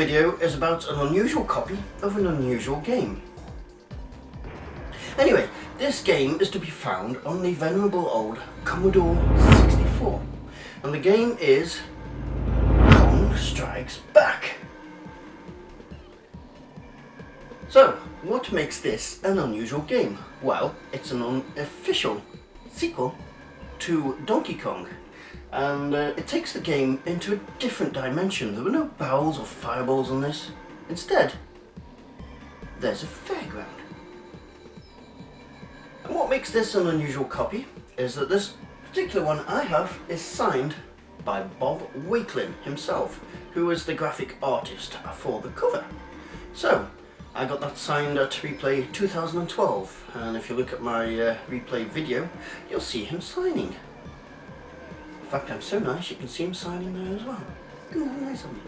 video is about an unusual copy of an unusual game. Anyway, this game is to be found on the venerable old Commodore 64, and the game is Kong Strikes Back. So, what makes this an unusual game? Well, it's an unofficial sequel to Donkey Kong, and it takes the game into a different dimension. There were no barrels or fireballs on this. Instead, there's a fairground. And what makes this an unusual copy is that this particular one I have is signed by Bob Wakelin himself, who is the graphic artist for the cover. So, I got that signed at Replay 2012, and if you look at my Replay video, you'll see him signing. In fact, I'm so nice you can see him signing there as well. Isn't that nice of me?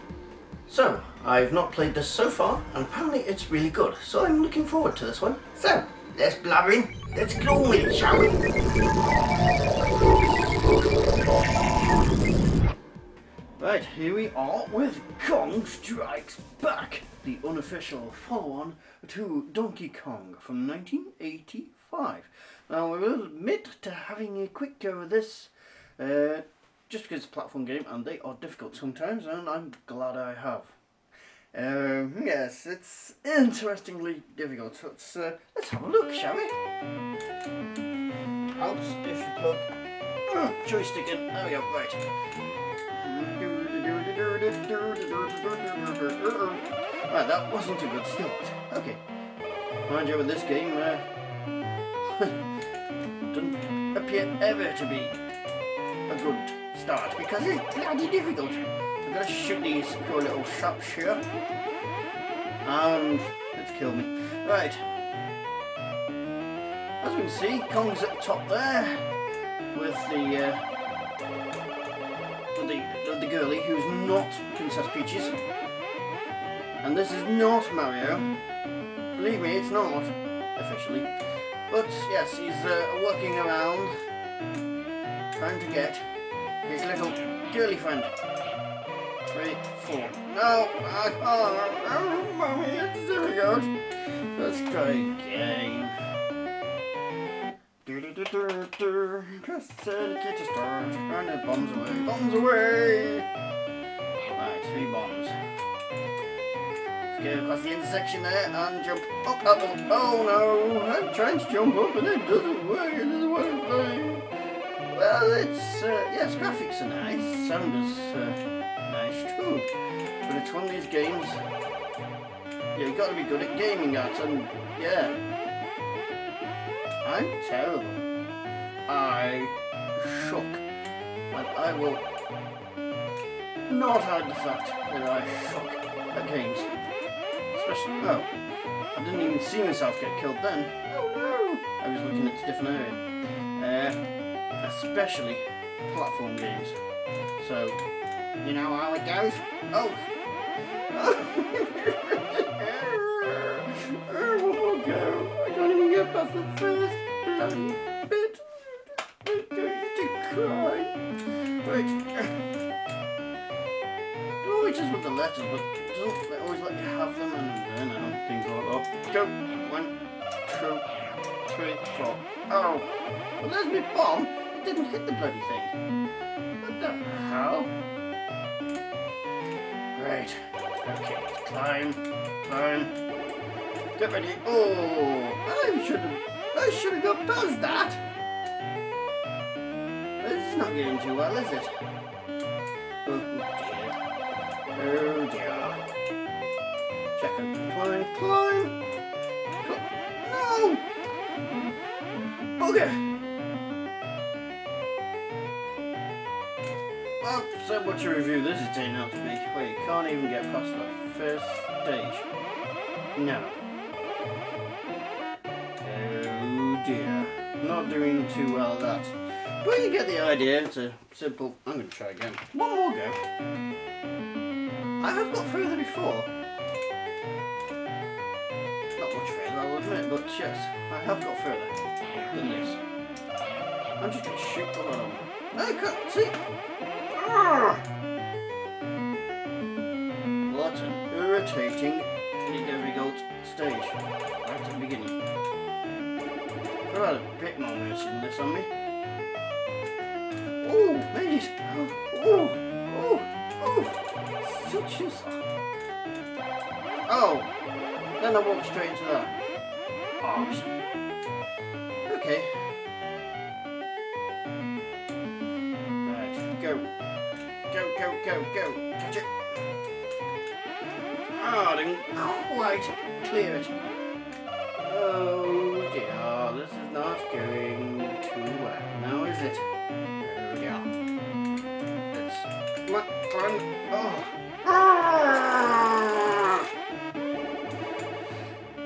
So, I've not played this so far, and apparently it's really good, so I'm looking forward to this one. So, less blabbering, let's get on with it, shall we? Right, here we are with Kong Strikes Back, the unofficial follow-on to Donkey Kong from 1985. Now, I will admit to having a quick go of this, just because it's a platform game and they are difficult sometimes, and I'm glad I have. Yes, it's interestingly difficult. Let's have a look, shall we? Out if you plug joystick in. There we go, right. Right, that wasn't a good start. Okay. Mind you, with this game, doesn't appear ever to be a good start because it's bloody difficult. I'm gonna shoot these poor little shops here. And let's kill me. Right. As we can see, Kong's at the top there with the girlie who's not Princess Peaches. And this is not Mario. Believe me, it's not officially. But yes, he's working around trying to get his little girly friend. 3, 4. No, I can't. Mommy, it's difficult. Let's try again. Cassette, get to start. And the bombs away. Bombs away! Right, 3 bombs. Let's go across the intersection there and jump up. Oh no! I'm trying to jump up and it doesn't work. It doesn't want to play. Well, it's yes, graphics are nice. Sound is nice too. But it's one of these games. Yeah, you've got to be good at gaming at, and yeah. I'm terrible. I suck. And I will not hide the fact that I suck at games. Especially, well, I didn't even see myself get killed then. Oh no! I was looking at a different area. Especially platform games. So, you know how it goes? Oh! One more go. I can't even get past the first bloody bit. I'm going to cry. Right. It always just with the letters, but doesn't always let you have them, and then I don't think I'll go. 1, 2, 3, 4. Oh! Well, there's my bomb. It didn't hit the bloody thing. What the hell? Right. Okay. Climb. Get ready. Oh! I should have got past that. This is not going too well, is it? Oh dear. Check and climb. No! Bugger! Well, so much a review this is turning out to be. Wait, you can't even get past the first stage. No. Oh dear. Not doing too well at that. But you get the idea, it's a simple... I'm going to try again. One more go. I have got further before. Not much further, I'll admit, but yes, I have got further than this. I'm just going to shoot the lot of them. I can't see. What an rotating the difficult stage right at the beginning. I've had a bit more merciless on me. Oh, made it! Oh, such a song. Oh, then I walked straight into that. Awesome. Okay. Right, go. Go. Catch it. Oh, I didn't quite clear it. Oh dear, this is not going too well. Now is it? There we go. Let's run. Oh. Ah!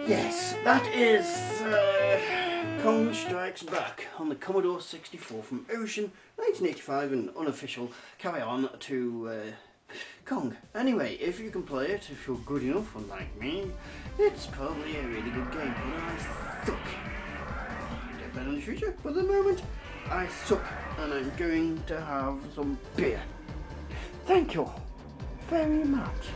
Yes, that is Kong Strikes Back on the Commodore 64 from Ocean 1985, an unofficial carry on to Kong. Anyway, if you can play it, if you're good enough, unlike me, it's probably a really good game, but I suck. I'll get better in the future, but at the moment, I suck, and I'm going to have some beer. Thank you very much.